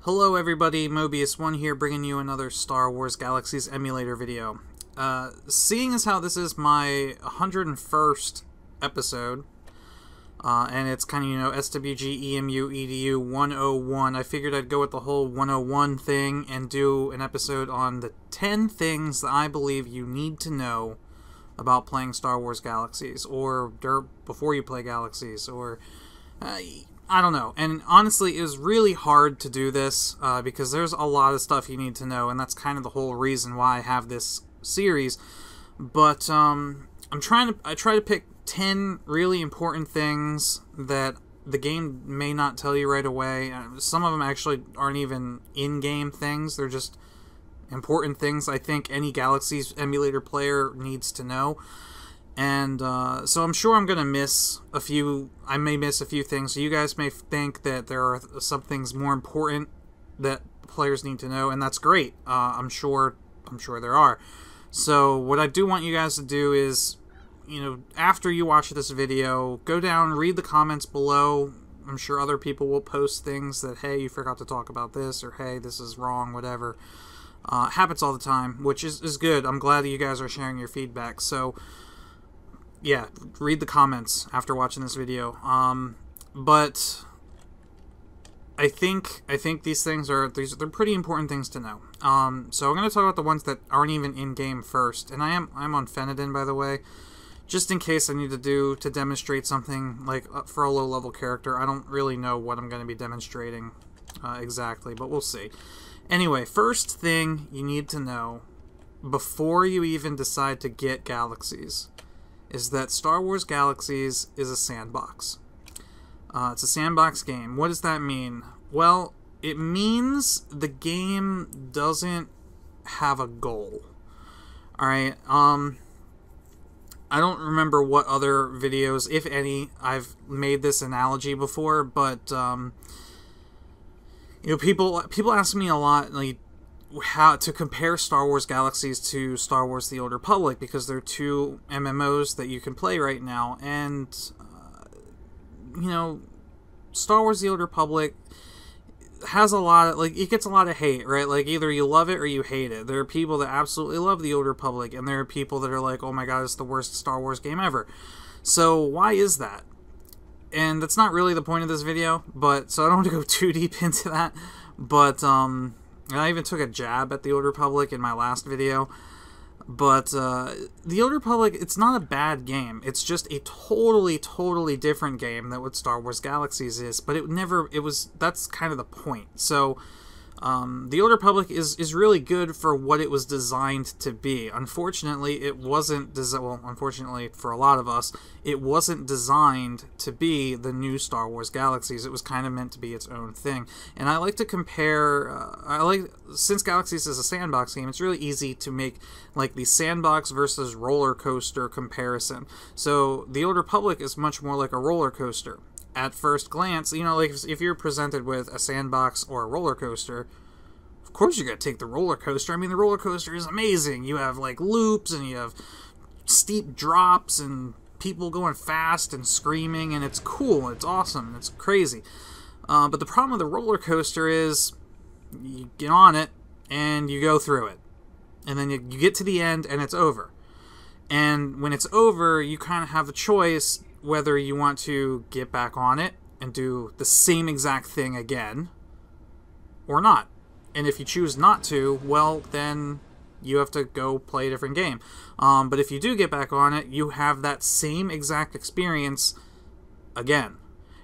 Hello everybody, Mobius1 here, bringing you another Star Wars Galaxies emulator video. Seeing as how this is my 101st episode, and it's kind of, SWGEmuEdu 101, I figured I'd go with the whole 101 thing and do an episode on the 10 things that I believe you need to know about playing Star Wars Galaxies, or before you play Galaxies, or I don't know. And honestly, it was really hard to do this because there's a lot of stuff you need to know, and that's kind of the whole reason why I have this series. But I try to pick 10 really important things that the game may not tell you right away. Some of them actually aren't even in-game things. They're just important things I think any Galaxies emulator player needs to know. And so I'm sure I'm going to miss a few, I may miss a few things. So you guys may think that there are some things more important that players need to know, and that's great. I'm sure there are. So what I do want you guys to do is, after you watch this video, go down, read the comments below. I'm sure other people will post things that, hey, you forgot to talk about this, or hey, this is wrong, whatever. Happens all the time, which is good. I'm glad that you guys are sharing your feedback. So yeah, read the comments after watching this video. But I think these things they're pretty important things to know. So I'm going to talk about the ones that aren't even in game first, and I'm on Fenadin, by the way, just in case I need to demonstrate something like for a low level character. I don't really know what I'm going to be demonstrating exactly, but we'll see. Anyway, first thing you need to know before you even decide to get Galaxies is that Star Wars Galaxies is a sandbox. It's a sandbox game. What does that mean? Well, it means the game doesn't have a goal. Alright, I don't remember what other videos, if any, I've made this analogy before, but, people ask me a lot, like, how to compare Star Wars Galaxies to Star Wars The Old Republic, because they're two MMOs that you can play right now, and Star Wars The Old Republic has a lot of, it gets a lot of hate, right? Like, either you love it or you hate it. There are people that absolutely love The Old Republic, and there are people that are like, oh my god, it's the worst Star Wars game ever. So why is that? And that's not really the point of this video, but so I don't want to go too deep into that, but and I even took a jab at The Old Republic in my last video. But The Old Republic, it's not a bad game. It's just a totally different game than what Star Wars Galaxies is. But that's kind of the point. So The Old Republic is really good for what it was designed to be. Unfortunately, it wasn't unfortunately for a lot of us, it wasn't designed to be the new Star Wars Galaxies. It was kind of meant to be its own thing. And I like to compare, since Galaxies is a sandbox game, it's really easy to make like the sandbox versus roller coaster comparison. So The Old Republic is much more like a roller coaster. At first glance, like if you're presented with a sandbox or a roller coaster, of course you're going to take the roller coaster. I mean, the roller coaster is amazing. You have like loops, and you have steep drops, and people going fast and screaming, and it's cool, it's awesome, it's crazy. But the problem with the roller coaster is you get on it and you go through it, and then you get to the end and it's over. And when it's over, you kind of have a choice whether you want to get back on it and do the same exact thing again or not. And if you choose not to, well, then you have to go play a different game. But if you do get back on it, you have that same exact experience again.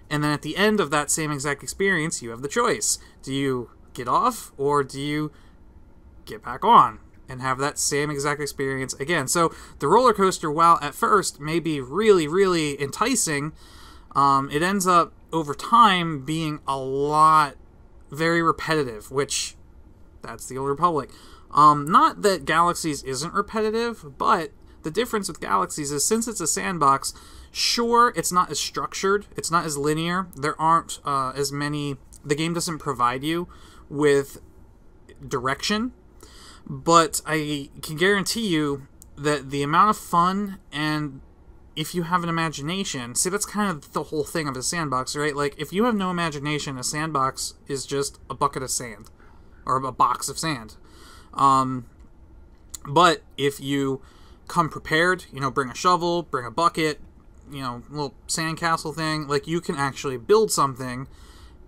And then at the end of that same exact experience, you have the choice. Do you get off, or do you get back on and have that same exact experience again? So the roller coaster, while at first may be really enticing, it ends up over time being very repetitive, which that's The Old Republic. Not that Galaxies isn't repetitive, but the difference with Galaxies is, since it's a sandbox, sure, it's not as structured, it's not as linear, there aren't as many, the game doesn't provide you with direction. But I can guarantee you that the amount of fun and if you have an imagination, see, that's kind of the whole thing of a sandbox, right? Like, if you have no imagination, a sandbox is just a bucket of sand, or a box of sand. But if you come prepared, you know, bring a shovel, bring a bucket, you know, little sandcastle thing, like, you can actually build something,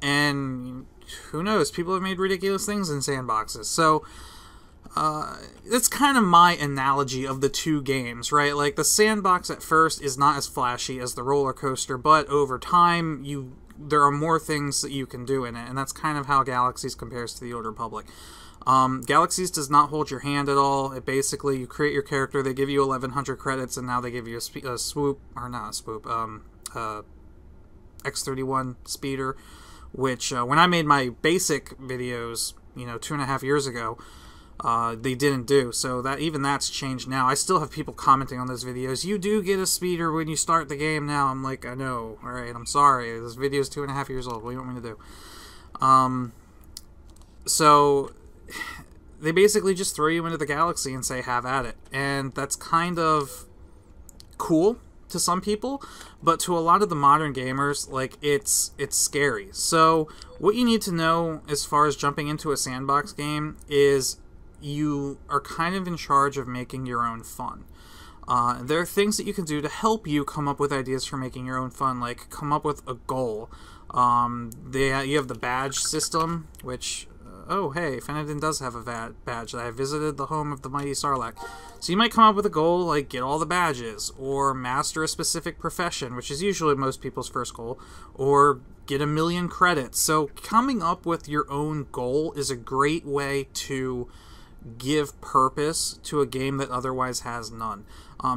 and who knows, people have made ridiculous things in sandboxes. So that's kind of my analogy of the two games, right? Like, the sandbox at first is not as flashy as the roller coaster, but over time there are more things that you can do in it, and that's kind of how Galaxies compares to the Old Republic. Galaxies does not hold your hand at all. It basically, you create your character, they give you 1100 credits, and now they give you a swoop, or not a swoop, X31 speeder, which when I made my basic videos, you know, 2.5 years ago, they didn't do. So that even that's changed now. I still have people commenting on those videos. You do get a speeder when you start the game now. I'm like, I know. All right, I'm sorry. This video is 2.5 years old. What do you want me to do? So they basically just throw you into the galaxy and say, have at it. And that's kind of cool to some people, but to a lot of the modern gamers, like, it's scary. So what you need to know as far as jumping into a sandbox game is you are kind of in charge of making your own fun. There are things that you can do to help you come up with ideas for making your own fun, like come up with a goal. You have the badge system, which, oh hey, Fenedin does have a badge. I visited the home of the mighty Sarlacc. So you might come up with a goal like get all the badges, or master a specific profession, which is usually most people's first goal, or get 1 million credits. So coming up with your own goal is a great way to give purpose to a game that otherwise has none.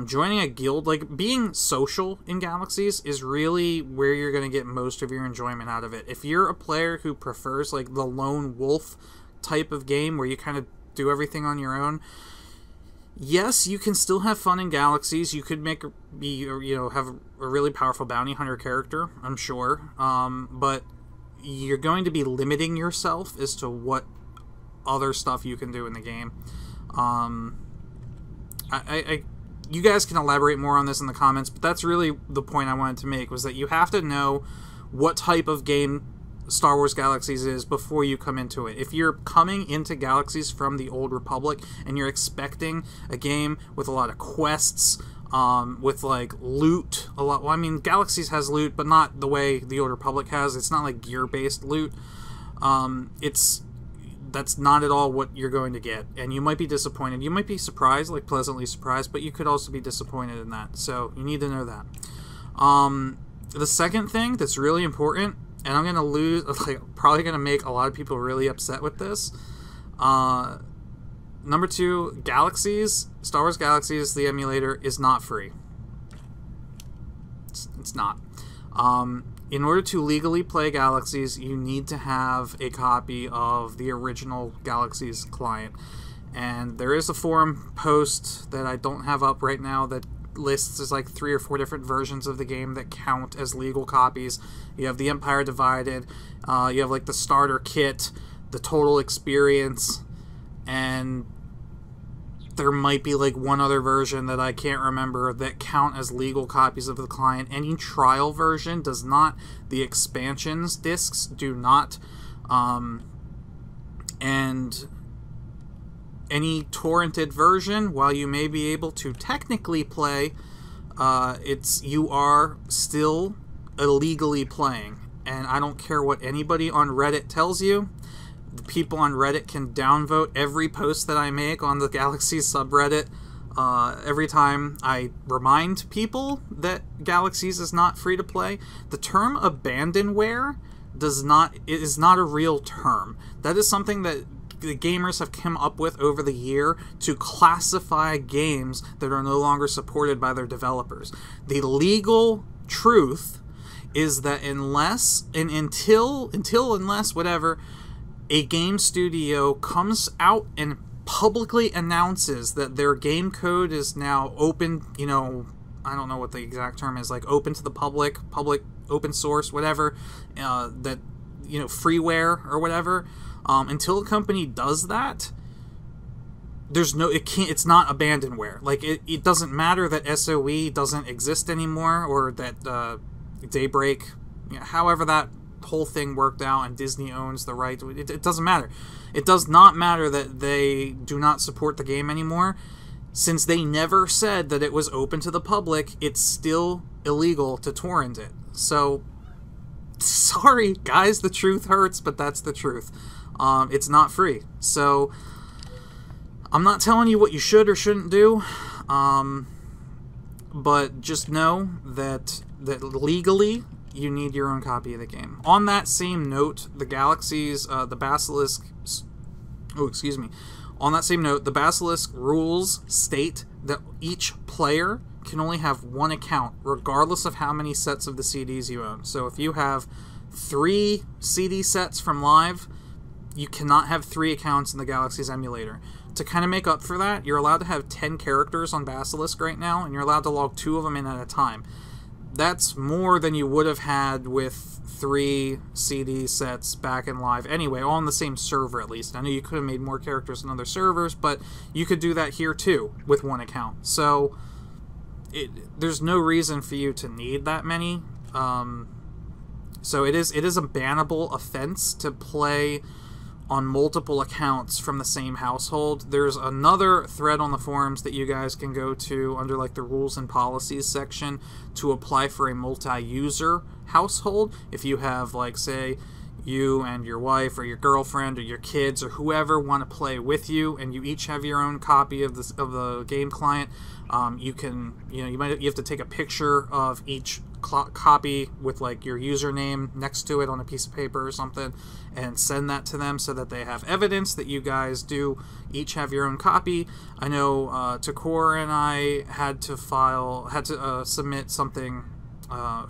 Joining a guild, like being social in Galaxies, is really where you're going to get most of your enjoyment out of it. If you're a player who prefers like the lone wolf type of game where you kind of do everything on your own, yes, you can still have fun in Galaxies. You could have a really powerful bounty hunter character, I'm sure, but you're going to be limiting yourself as to what other stuff you can do in the game. You guys can elaborate more on this in the comments, but that's really the point I wanted to make, was that you have to know what type of game Star Wars Galaxies is before you come into it. If you're coming into Galaxies from the Old Republic and you're expecting a game with a lot of quests, with like loot, well, I mean, Galaxies has loot, but not the way the Old Republic has. It's not like gear-based loot. That's not at all what you're going to get, and you might be disappointed. You might be surprised, like pleasantly surprised, but you could also be disappointed in that, so you need to know that. The second thing that's really important, and I'm going to probably going to make a lot of people really upset with this, number 2, Galaxies, Star Wars Galaxies, the emulator, is not free. It's not. In order to legally play Galaxies, you need to have a copy of the original Galaxies client. And there is a forum post that I don't have up right now that lists like 3 or 4 different versions of the game that count as legal copies. You have the Empire Divided, you have like the starter kit, the total experience, and there might be like one other version that I can't remember that count as legal copies of the client. Any trial version does not. The expansions discs do not. And any torrented version, while you may be able to technically play, you are still illegally playing. And I don't care what anybody on Reddit tells you. The people on Reddit can downvote every post that I make on the Galaxies subreddit. Every time I remind people that Galaxies is not free to play. The term abandonware is not a real term. That is something that the gamers have come up with over the year to classify games that are no longer supported by their developers. The legal truth is that unless whatever, a game studio comes out and publicly announces that their game code is now open, you know, I don't know what the exact term is, like open to the public, open source, whatever, that, you know, freeware or whatever, until a company does that, there's no, it's not abandonware. Like, it doesn't matter that SOE doesn't exist anymore, or that Daybreak, however that whole thing worked out, and Disney owns the right. It doesn't matter. It does not matter that they do not support the game anymore. Since they never said that it was open to the public, it's still illegal to torrent it. So, sorry, guys, the truth hurts, but that's the truth. It's not free. So, I'm not telling you what you should or shouldn't do, but just know that legally, you need your own copy of the game. On that same note, the Basilisk... Oh, excuse me. On that same note, the Basilisk rules state that each player can only have one account, regardless of how many sets of the CDs you own. So if you have 3 CD sets from Live, you cannot have 3 accounts in the Galaxy's emulator. To kind of make up for that, you're allowed to have 10 characters on Basilisk right now, and you're allowed to log 2 of them in at a time. That's more than you would have had with 3 CD sets back in Live anyway, all on the same server at least. I know you could have made more characters in other servers, but you could do that here too with 1 account. So there's no reason for you to need that many. So it is a bannable offense to play on multiple accounts from the same household. There's another thread on the forums that you guys can go to under like the rules and policies section to apply for a multi-user household. If you have, like, say you and your wife or your girlfriend or your kids or whoever want to play with you, and you each have your own copy of the game client, you can, you have to take a picture of each copy with like your username next to it on a piece of paper or something, and send that to them so that they have evidence that you guys do each have your own copy. I know Takor and I had to submit something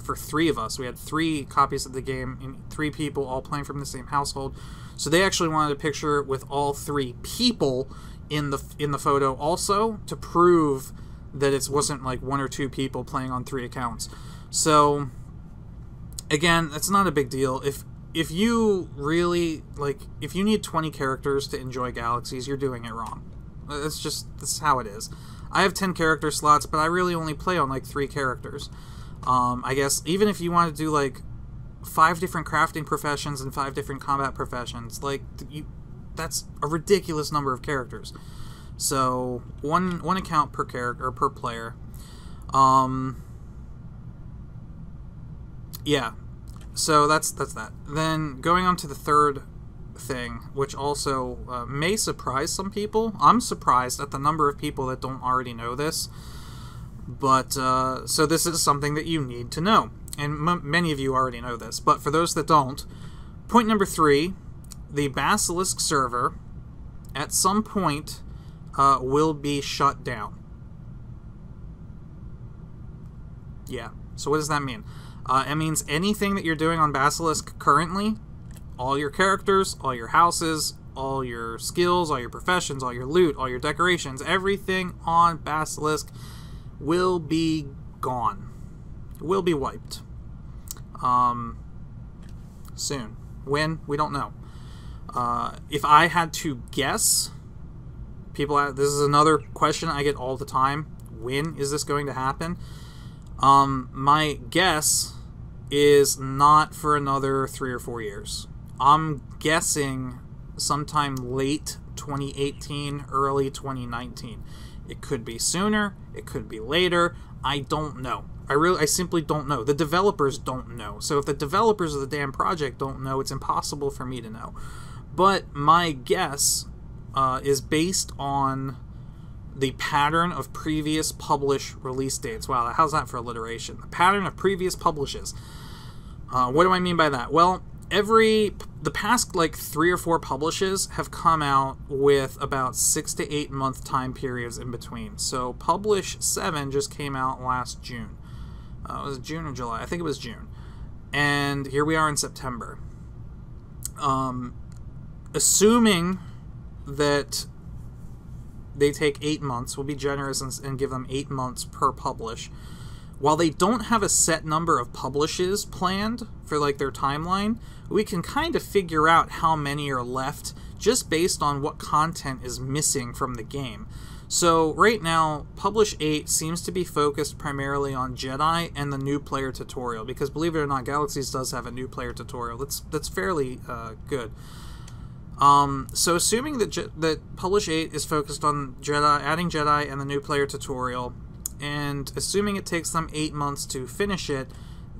for 3 of us. We had 3 copies of the game, and 3 people all playing from the same household. So they actually wanted a picture with all 3 people in the photo also, to prove that it wasn't like 1 or 2 people playing on 3 accounts. So again, that's not a big deal. If you really, like, if you need 20 characters to enjoy Galaxies, you're doing it wrong. That's how it is. I have 10 character slots, but I really only play on like 3 characters. I guess even if you want to do like 5 different crafting professions and 5 different combat professions, like, that's a ridiculous number of characters. So one account per character or per player. Yeah. So that's that. Then going on to the third thing, which also may surprise some people. I'm surprised at the number of people that don't already know this. But so this is something that you need to know, and many of you already know this. But for those that don't, point number 3, the Basilisk server at some point will be shut down. Yeah. So what does that mean? It means anything that you're doing on Basilisk currently, all your characters, all your houses, all your skills, all your professions, all your loot, all your decorations, everything on Basilisk will be gone. Will be wiped. Soon. When? We don't know. If I had to guess, this is another question I get all the time. When is this going to happen? My guess is not for another 3 or 4 years. I'm guessing sometime late 2018, early 2019. It could be sooner, it could be later. I don't know. I simply don't know. The developers don't know. So if the developers of the damn project don't know, it's impossible for me to know. But my guess is based on the pattern of previous publish release dates. Wow, how's that for alliteration? The pattern of previous publishes. What do I mean by that? Well, the past like 3 or 4 publishes have come out with about 6 to 8 month time periods in between. So Publish 7 just came out last June. Was it June or July? I think it was June. And here we are in September. Assuming that they take 8 months, we'll be generous and give them 8 months per publish. While they don't have a set number of publishes planned for like their timeline, we can kind of figure out how many are left just based on what content is missing from the game. So right now, Publish 8 seems to be focused primarily on Jedi and the new player tutorial, because believe it or not, Galaxies does have a new player tutorial that's fairly good. So assuming that Publish 8 is focused on Jedi, adding Jedi and the new player tutorial, and assuming it takes them 8 months to finish it,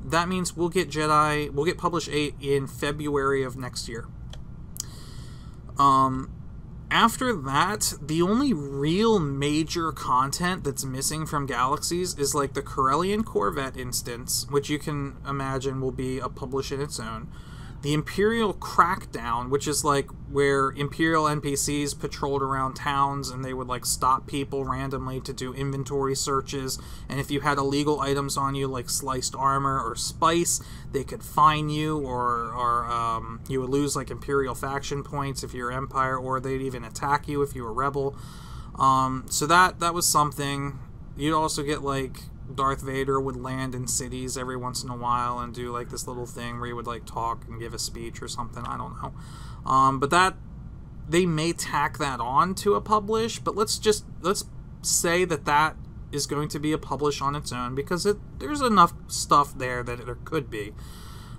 that means we'll get Publish 8 in February of next year. After that, the only real major content that's missing from Galaxies is like the Corellian Corvette instance, which you can imagine will be a publish in its own. The Imperial Crackdown, which is like where Imperial NPCs patrolled around towns and they would like stop people randomly to do inventory searches, and if you had illegal items on you like sliced armor or spice, they could fine you, or you would lose like Imperial faction points if you're Empire, or they'd even attack you if you were Rebel. So that was something. You'd also get like Darth Vader would land in cities every once in a while and do like this little thing where he would like talk and give a speech or something. I don't know. But that they may tack that on to a publish, but let's say that is going to be a publish on its own, because there's enough stuff there that there could be.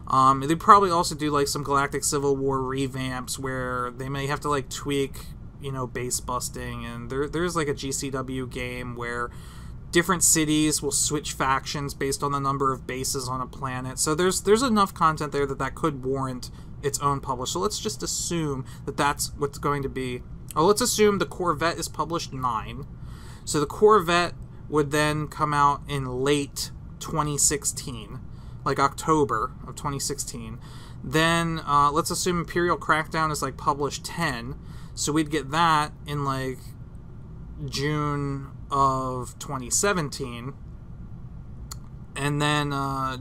They'd probably also do like some Galactic Civil War revamps where they may have to like tweak, you know, base busting, and there's like a GCW game where different cities will switch factions based on the number of bases on a planet. So there's enough content there that could warrant its own publish. So let's just assume that that's what's going to be. Oh, let's assume the Corvette is published 9. So the Corvette would then come out in late 2016, like October of 2016. Then let's assume Imperial Crackdown is like published 10. So we'd get that in like June of 2017, and then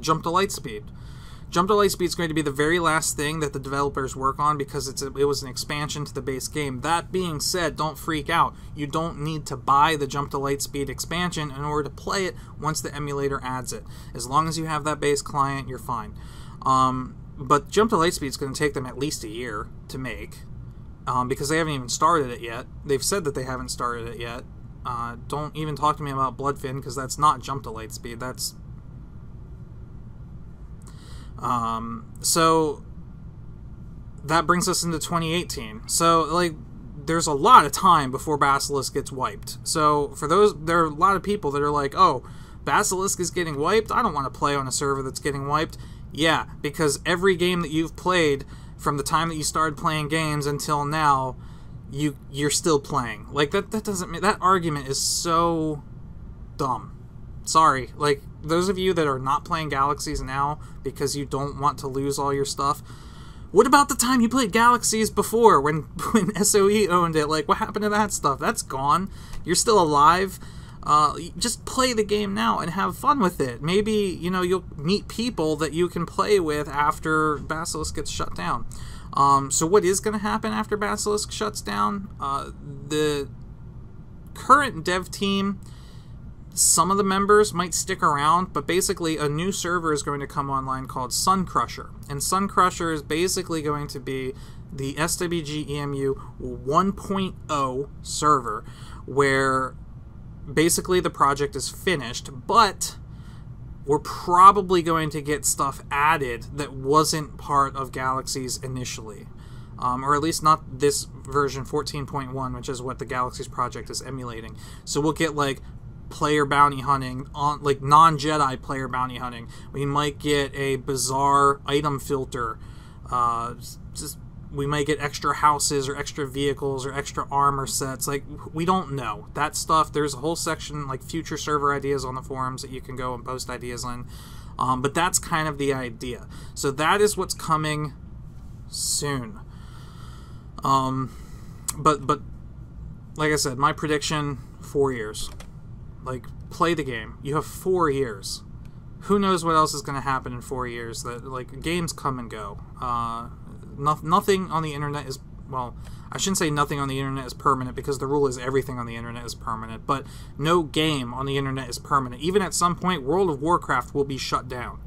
Jump to Lightspeed. Jump to Lightspeed is going to be the very last thing that the developers work on, because it was an expansion to the base game. That being said, don't freak out. You don't need to buy the Jump to Lightspeed expansion in order to play it once the emulator adds it. As long as you have that base client, you're fine. But Jump to Lightspeed is going to take them at least a year to make, because they haven't even started it yet. They've said that they haven't started it yet. Don't even talk to me about Bloodfin, because that's not Jump to Lightspeed. That's so that brings us into 2018. So like there's a lot of time before Basilisk gets wiped. So for those, there are a lot of people that are like, oh, Basilisk is getting wiped? I don't want to play on a server that's getting wiped. Yeah, because every game that you've played from the time that you started playing games until now, you're still playing. Like that doesn't, that argument is so dumb. Sorry. Like those of you that are not playing Galaxies now because you don't want to lose all your stuff, what about the time you played Galaxies before when SOE owned it? Like what happened to that stuff? That's gone. You're still alive. Just play the game now and have fun with it. Maybe, you know, you'll meet people that you can play with after Basilisk gets shut down. So what is going to happen after Basilisk shuts down? The current dev team, some of the members might stick around, but basically a new server is going to come online called Sun Crusher. And Sun Crusher is basically going to be the SWGEmu 1.0 server, where basically the project is finished, but we're probably going to get stuff added that wasn't part of Galaxies initially. Or at least not this version 14.1, which is what the Galaxies project is emulating. So we'll get like player bounty hunting, on like non-Jedi player bounty hunting. We might get a bizarre item filter. We might get extra houses or extra vehicles or extra armor sets. Like, we don't know. That stuff, there's a whole section, like future server ideas on the forums that you can go and post ideas in. But that's kind of the idea. So that is what's coming soon. But like I said, my prediction, 4 years. Like, play the game. You have 4 years. Who knows what else is going to happen in 4 years? That, like, games come and go. Nothing on the internet is, well, I shouldn't say nothing on the internet is permanent, because the rule is everything on the internet is permanent, but no game on the internet is permanent. Even at some point, World of Warcraft will be shut down.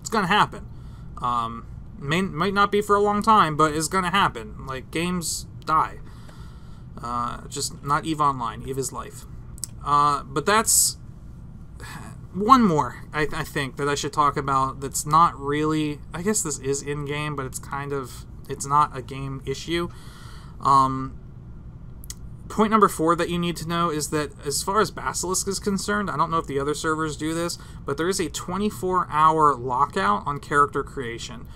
It's going to happen. Might not be for a long time, but it's going to happen. Like, games die. Just not EVE Online. EVE is life. But that's one more, I think, that I should talk about that's not really... I guess this is in-game, but it's kind of... It's not a game issue. Point number 4 that you need to know is that as far as Basilisk is concerned, I don't know if the other servers do this, but there is a 24-hour lockout on character creation.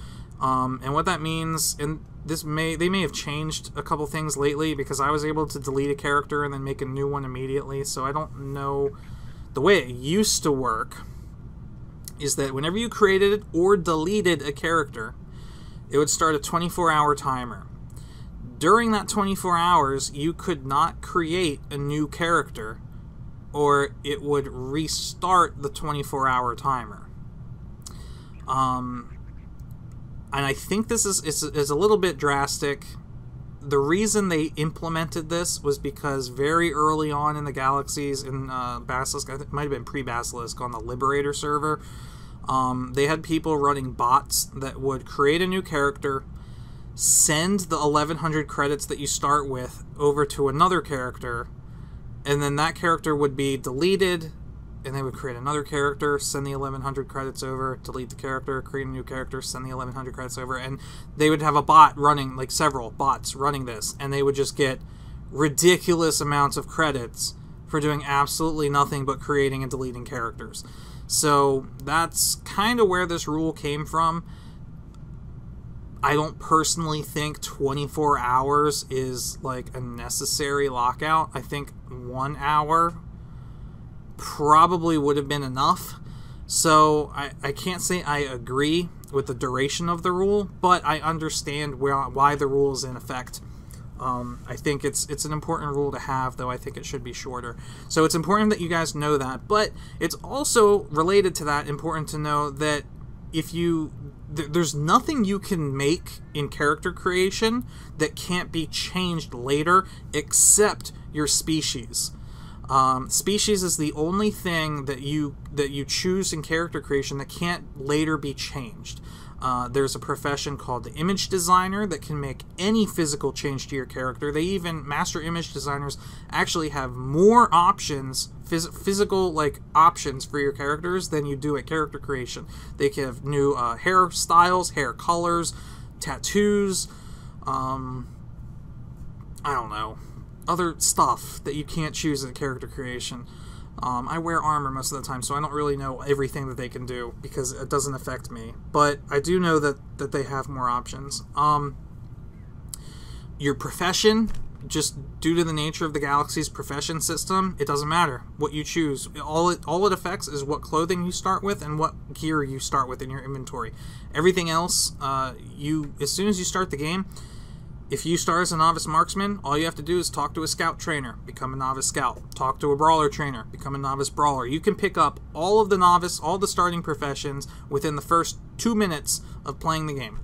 And what that means, and they may have changed a couple things lately, because I was able to delete a character and then make a new one immediately, so I don't know. The way it used to work is that whenever you created or deleted a character, it would start a 24-hour timer. During that 24 hours, you could not create a new character, or it would restart the 24-hour timer. And I think this is a little bit drastic. The reason they implemented this was because very early on in the Galaxies, in Basilisk, I think it might have been pre-Basilisk, on the Liberator server, they had people running bots that would create a new character, send the 1100 credits that you start with over to another character, and then that character would be deleted, and they would create another character, send the 1100 credits over, delete the character, create a new character, send the 1100 credits over, and they would have a bot running, like several bots running this, and they would just get ridiculous amounts of credits for doing absolutely nothing but creating and deleting characters. So that's kind of where this rule came from. I don't personally think 24 hours is like a necessary lockout. I think 1 hour probably would have been enough. So I can't say I agree with the duration of the rule, but I understand why the rule is in effect. I think it's an important rule to have, though I think it should be shorter. So it's important that you guys know that, but it's also related to that important to know that if you... There's nothing you can make in character creation that can't be changed later except your species. Species is the only thing that you choose in character creation that can't later be changed. There's a profession called the image designer that can make any physical change to your character. Master image designers actually have more options, physical like options for your characters than you do at character creation. They can have new hairstyles, hair colors, tattoos, I don't know, other stuff that you can't choose in character creation. I wear armor most of the time, so I don't really know everything that they can do because it doesn't affect me. But I do know that they have more options. Your profession, just due to the nature of the Galaxy's profession system, it doesn't matter what you choose. All it affects is what clothing you start with and what gear you start with in your inventory. Everything else, as soon as you start the game, if you start as a novice marksman, all you have to do is talk to a scout trainer, become a novice scout. Talk to a brawler trainer, become a novice brawler. You can pick up all the starting professions within the first 2 minutes of playing the game.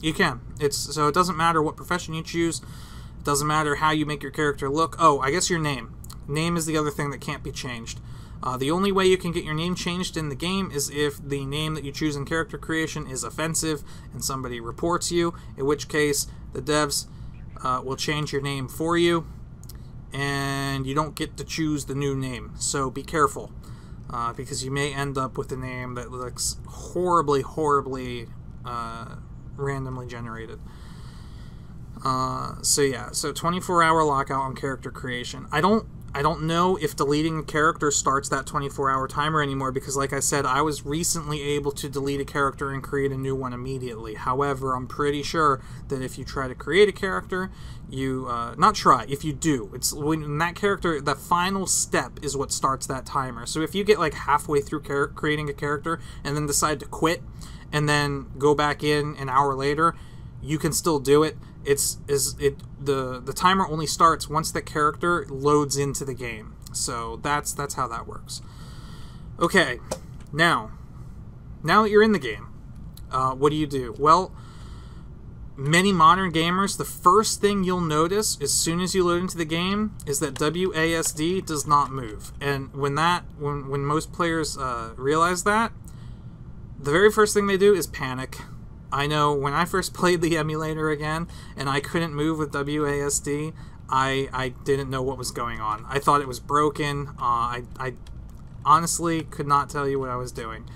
You can. So it doesn't matter what profession you choose. It doesn't matter how you make your character look. Oh, I guess your name. Name is the other thing that can't be changed. The only way you can get your name changed in the game is if the name that you choose in character creation is offensive and somebody reports you, in which case the devs will change your name for you, and you don't get to choose the new name. So be careful, because you may end up with a name that looks horribly, horribly randomly generated. So yeah, so 24-hour lockout on character creation. I don't know if deleting a character starts that 24-hour timer anymore, because like I said, I was recently able to delete a character and create a new one immediately. However, I'm pretty sure that if you try to create a character, if you do, it's when that character, the final step is what starts that timer. So if you get like halfway through creating a character and then decide to quit and then go back in an hour later, you can still do it. The timer only starts once the character loads into the game. So that's how that works. Okay, now that you're in the game, what do you do? Well, many modern gamers, the first thing you'll notice as soon as you load into the game is that WASD does not move. And when most players realize that, the very first thing they do is panic. I know when I first played the emulator again and I couldn't move with WASD, I didn't know what was going on. I thought it was broken. I honestly could not tell you what I was doing.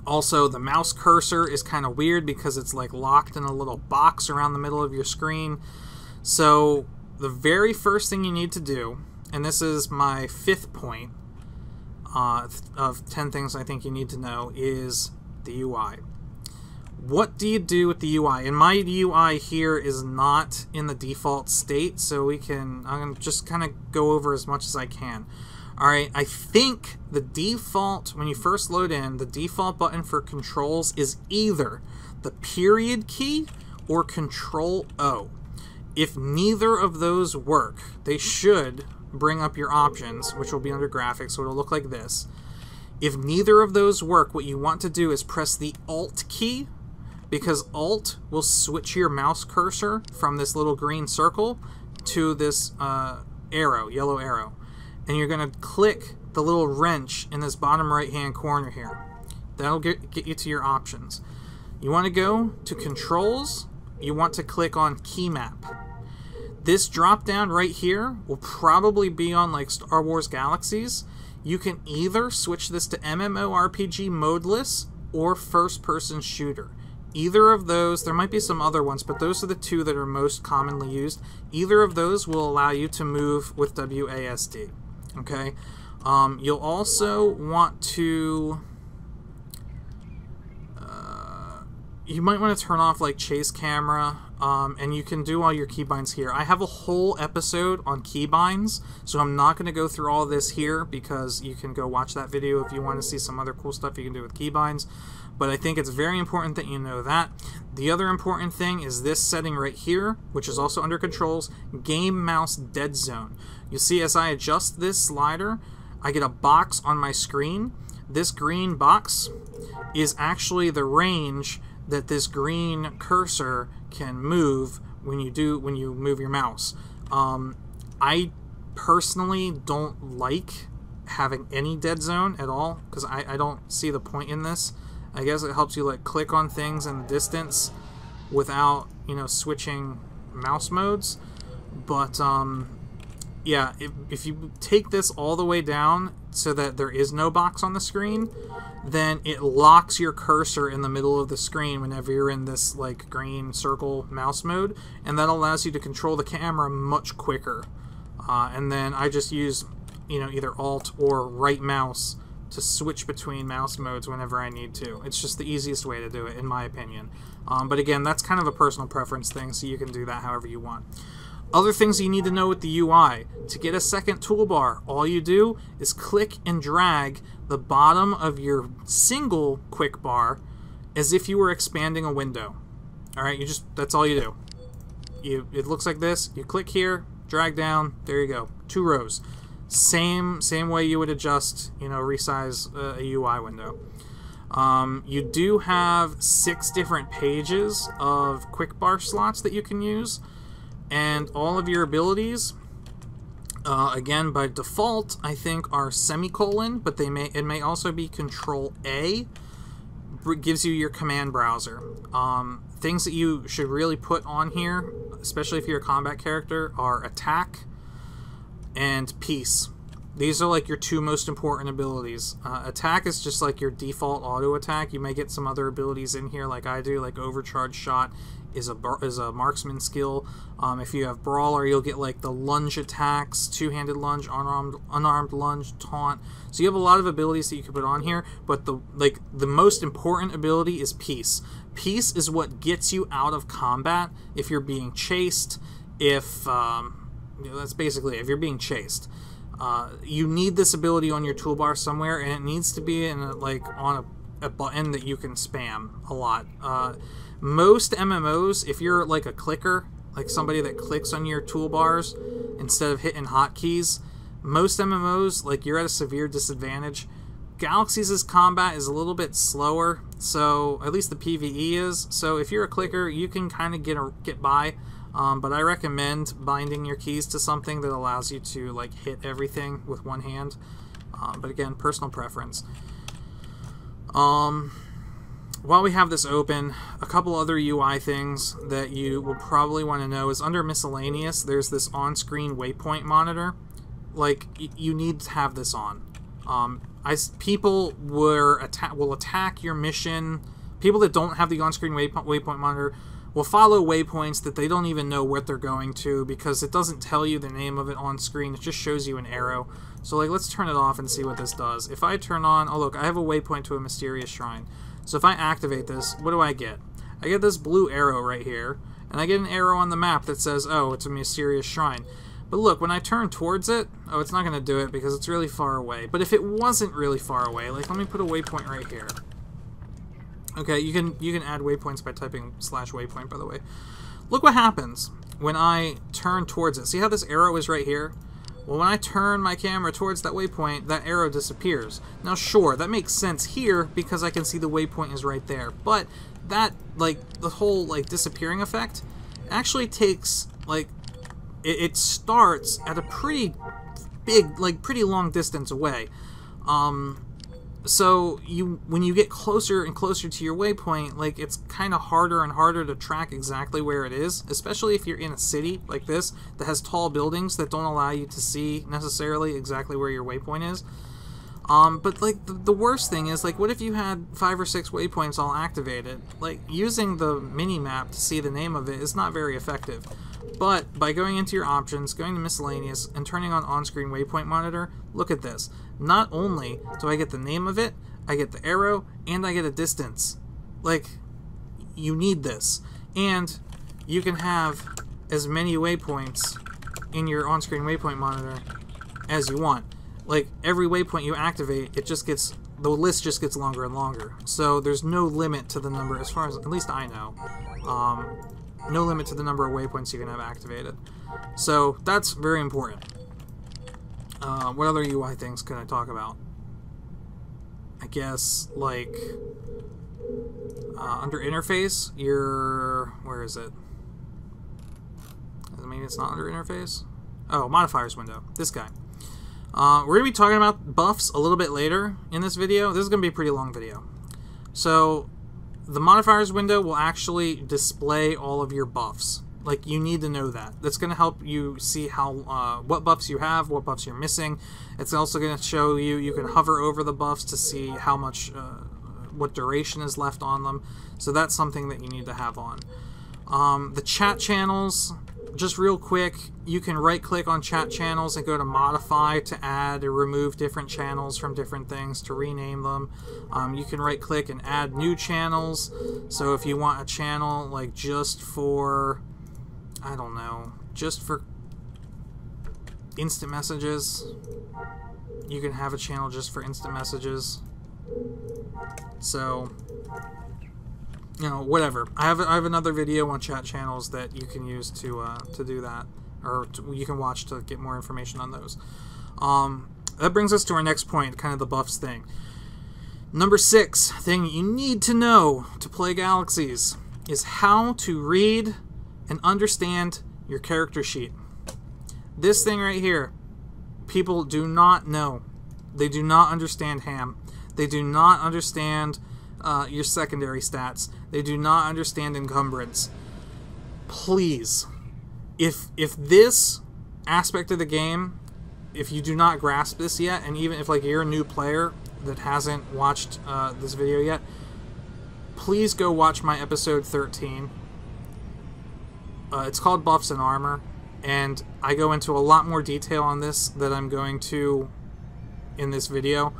Also, the mouse cursor is kind of weird because it's like locked in a little box around the middle of your screen. So the very first thing you need to do, and this is my 5th point of 10 things I think you need to know, is the UI. What do you do with the UI? And my UI here is not in the default state, so I'm going to just kind of go over as much as I can. Alright, I think the default, when you first load in, the default button for controls is either the period key or Control O. If neither of those work, they should bring up your options, which will be under graphics, so it'll look like this. If neither of those work, what you want to do is press the Alt key, because Alt will switch your mouse cursor from this little green circle to this arrow, yellow arrow. And you're going to click the little wrench in this bottom right hand corner here. That'll get you to your options. You want to go to Controls, you want to click on Key Map. This drop down right here will probably be on like Star Wars Galaxies. You can either switch this to MMORPG modeless or first person shooter. Either of those, there might be some other ones, but those are the two that are most commonly used. Either of those will allow you to move with WASD. Okay, you'll also want to, you might want to turn off like chase camera, and you can do all your keybinds here. I have a whole episode on keybinds, so I'm not going to go through all this here because you can go watch that video if you want to see some other cool stuff you can do with keybinds. But I think it's very important that you know that. The other important thing is this setting right here, which is also under controls, Game Mouse Dead Zone. You see, as I adjust this slider, I get a box on my screen. This green box is actually the range that this green cursor can move when you move your mouse. I personally don't like having any dead zone at all because I don't see the point in this. I guess it helps you like click on things in the distance without, you know, switching mouse modes. But yeah, if you take this all the way down so that there is no box on the screen, then it locks your cursor in the middle of the screen whenever you're in this like green circle mouse mode, and that allows you to control the camera much quicker. And then I just use, you know, either Alt or right mouse to switch between mouse modes whenever I need to. It's just the easiest way to do it, in my opinion. But again, that's kind of a personal preference thing, so you can do that however you want. Other things you need to know with the UI. To get a second toolbar, all you do is click and drag the bottom of your single quick bar as if you were expanding a window. Alright, that's all you do. It looks like this. You click here, drag down, there you go. 2 rows. Same way you would adjust, you know, resize a UI window. You do have 6 different pages of quick bar slots that you can use, and all of your abilities, again by default, I think are semicolon, but it may also be Control A. Gives you your command browser. Things that you should really put on here, especially if you're a combat character, are attack and peace. These are like your 2 most important abilities. Attack is just like your default auto attack. You may get some other abilities in here like I do, like overcharge shot is a marksman skill. If you have brawler, you'll get like the lunge attacks, 2-handed lunge, unarmed lunge, taunt. So you have a lot of abilities that you can put on here, but the most important ability is peace. Peace is what gets you out of combat if you're being chased. That's basically if you're being chased. You need this ability on your toolbar somewhere, and it needs to be on a button that you can spam a lot. Most MMOs, if you're like a clicker, like somebody that clicks on your toolbars instead of hitting hotkeys, most MMOs, like, you're at a severe disadvantage. Galaxies' combat is a little bit slower, so at least the PvE is. So if you're a clicker, you can kind of get by. But I recommend binding your keys to something that allows you to like hit everything with one hand. But again, personal preference. while we have this open, a couple other UI things that you will probably want to know is under miscellaneous, there's this on-screen waypoint monitor. Like, you need to have this on. People will attack your mission. People that don't have the on-screen waypoint monitor will follow waypoints that they don't even know what they're going to, because it doesn't tell you the name of it on screen. It just shows you an arrow. So, like, let's turn it off and see what this does. If I turn on, oh look, I have a waypoint to a mysterious shrine. So if I activate this, what do I get? I get this blue arrow right here, and I get an arrow on the map that says, oh, it's a mysterious shrine. But look, when I turn towards it, oh, it's not going to do it because it's really far away. But if it wasn't really far away, like, let me put a waypoint right here. Okay, you can add waypoints by typing /waypoint, by the way. Look what happens when I turn towards it. See how this arrow is right here? Well, when I turn my camera towards that waypoint, that arrow disappears. Now, sure, that makes sense here because I can see the waypoint is right there. But that, like, the whole, like, disappearing effect actually takes, like, it starts at a pretty big, like, pretty long distance away. So when you get closer and closer to your waypoint, like, it's kind of harder and harder to track exactly where it is, especially if you're in a city like this that has tall buildings that don't allow you to see necessarily exactly where your waypoint is. But, like, the worst thing is, like, what if you had 5 or 6 waypoints all activated? Like, using the mini-map to see the name of it is not very effective. But by going into your options, going to miscellaneous, and turning on-screen waypoint monitor, look at this. Not only do I get the name of it, I get the arrow, and I get a distance. Like, you need this. And you can have as many waypoints in your on-screen waypoint monitor as you want. Like, every waypoint you activate, it just gets, the list just gets longer and longer. So there's no limit to the number, as far as, at least I know. No limit to the number of waypoints you can have activated. So that's very important. What other UI things can I talk about? I guess, like, under interface, where is it? Maybe it's not under interface? Oh, modifiers window. This guy. We're going to be talking about buffs a little bit later in this video. This is going to be a pretty long video. So, the modifiers window will actually display all of your buffs. Like, you need to know that. That's going to help you see how what buffs you have, what buffs you're missing. It's also going to show you, you can hover over the buffs to see how much, what duration is left on them. So that's something that you need to have on. The chat channels, just real quick, you can right-click on chat channels and go to modify to add or remove different channels from different things, to rename them. You can right-click and add new channels. So if you want a channel, like, just for, I don't know, just for instant messages, you can have a channel just for instant messages. So, you know, whatever. I have another video on chat channels that you can use to do that, or you can watch to get more information on those. That brings us to our next point, kind of the buffs thing. Number 6 thing you need to know to play Galaxies is how to read and understand your character sheet. This thing right here, people do not know. They do not understand ham. They do not understand your secondary stats. They do not understand encumbrance. Please, if this aspect of the game, if you do not grasp this yet, and even if, like, you're a new player that hasn't watched this video yet, please go watch my episode 13. It's called Buffs and Armor, and I go into a lot more detail on this than I'm going to in this video.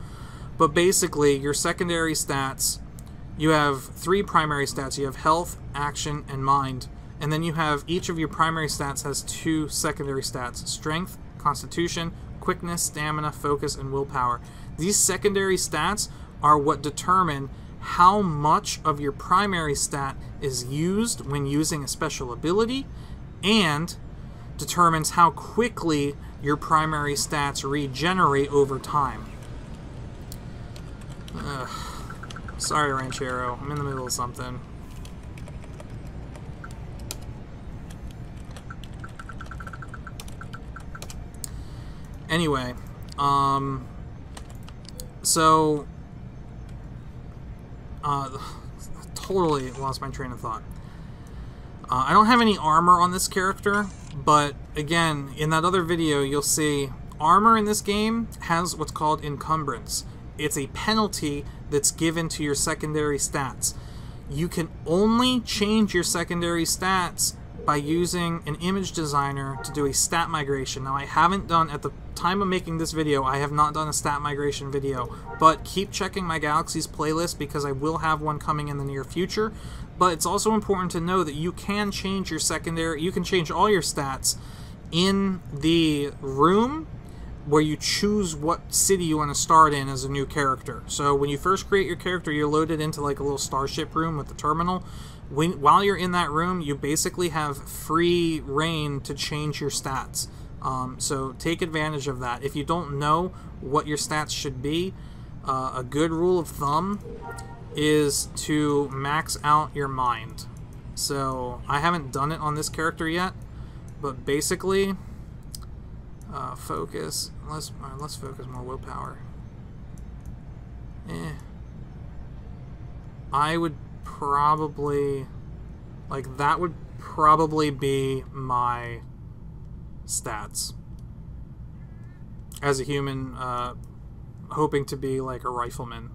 But basically, your secondary stats, you have 3 primary stats. You have health, action, and mind. And then you have, each of your primary stats has 2 secondary stats: strength, constitution, quickness, stamina, focus, and willpower. These secondary stats are what determine how much of your primary stat is used when using a special ability, and determines how quickly your primary stats regenerate over time. Sorry, Ranchero. I'm in the middle of something. Anyway, so totally lost my train of thought. I don't have any armor on this character, but again, in that other video, you'll see armor in this game has what's called encumbrance. It's a penalty that's given to your secondary stats. You can only change your secondary stats by using an image designer to do a stat migration. Now, I haven't done, at the time of making this video, I have not done a stat migration video, but keep checking my Galaxies playlist because I will have one coming in the near future. But it's also important to know that you can change your secondary, you can change all your stats in the room where you choose what city you want to start in as a new character. So when you first create your character, you're loaded into like a little starship room with the terminal. While you're in that room, you basically have free reign to change your stats. So take advantage of that. If you don't know what your stats should be, a good rule of thumb is to max out your mind. So I haven't done it on this character yet, but basically, focus. Let's focus more willpower. I would probably, like, that would probably be my stats as a human hoping to be like a rifleman.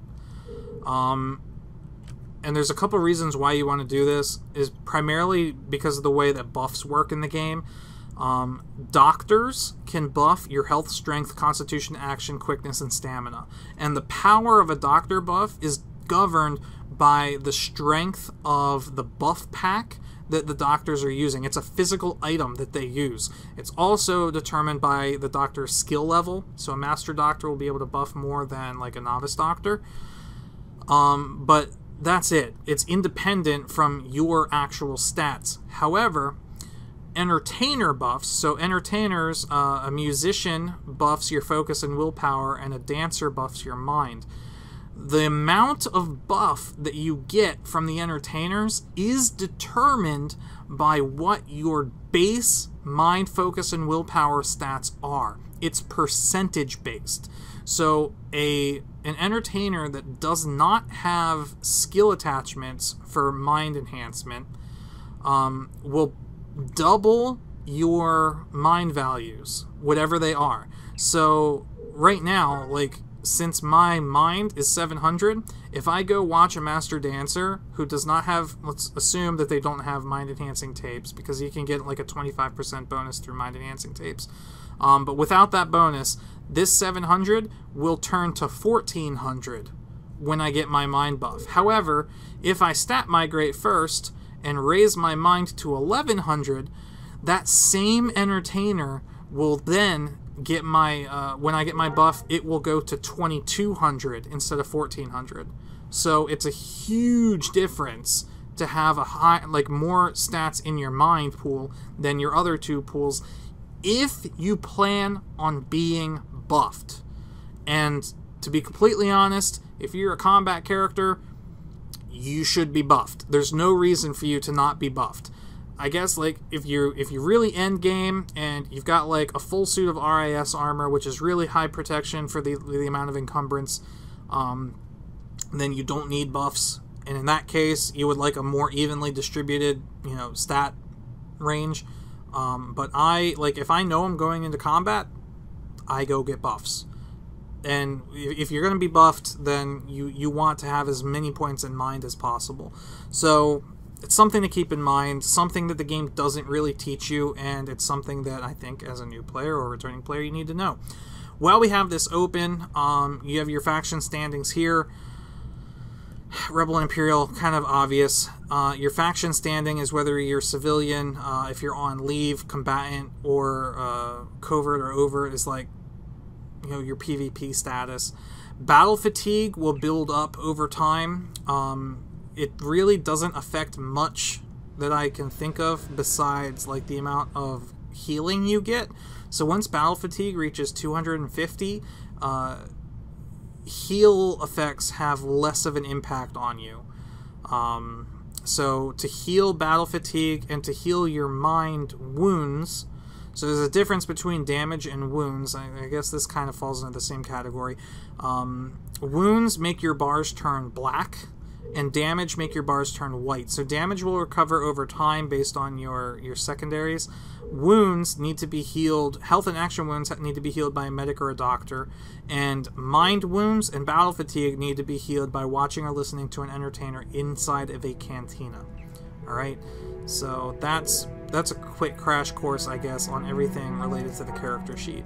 And there's a couple reasons why you want to do this, is primarily because of the way that buffs work in the game. Doctors can buff your health, strength, constitution, action, quickness, and stamina. And the power of a doctor buff is governed by the strength of the buff pack that the doctors are using. It's a physical item that they use. It's also determined by the doctor's skill level. So a master doctor will be able to buff more than like a novice doctor. But that's it. It's independent from your actual stats. However, entertainer buffs, so entertainers, a musician buffs your focus and willpower, and a dancer buffs your mind. The amount of buff that you get from the entertainers is determined by what your base mind, focus, and willpower stats are. It's percentage based. So an entertainer that does not have skill attachments for mind enhancement will double your mind values, whatever they are. So right now, like, since my mind is 700, if I go watch a master dancer who does not have, let's assume that they don't have mind enhancing tapes, because you can get like a 25% bonus through mind enhancing tapes. But without that bonus, this 700 will turn to 1400 when I get my mind buff. However, if I stat migrate first and raise my mind to 1100, that same entertainer will then get my, when I get my buff, it will go to 2200 instead of 1400. So it's a huge difference to have a high, like, more stats in your mind pool than your other two pools if you plan on being buffed. And to be completely honest, if you're a combat character, you should be buffed. There's no reason for you to not be buffed. I guess, like, if you really end game and you've got like a full suit of RIS armor, which is really high protection for the amount of encumbrance, then you don't need buffs. And in that case, you would like a more evenly distributed, you know, stat range. But if I know I'm going into combat, I go get buffs. And if you're going to be buffed, then you want to have as many points in mind as possible. So it's something to keep in mind, something that the game doesn't really teach you, and it's something that I think as a new player or returning player you need to know. While we have this open, you have your faction standings here. Rebel and Imperial, kind of obvious. Your faction standing is whether you're civilian, if you're on leave, combatant, or covert or overt is like, you know, your PvP status. Battle fatigue will build up over time. It really doesn't affect much that I can think of besides like the amount of healing you get. So once battle fatigue reaches 250, heal effects have less of an impact on you. So to heal battle fatigue and to heal your mind wounds, so there's a difference between damage and wounds. I guess this kind of falls into the same category. Wounds make your bars turn black, and damage make your bars turn white. So damage will recover over time based on your secondaries. Wounds need to be healed. Health and action wounds need to be healed by a medic or a doctor. And mind wounds and battle fatigue need to be healed by watching or listening to an entertainer inside of a cantina. Alright, so that's a quick crash course, I guess, on everything related to the character sheet.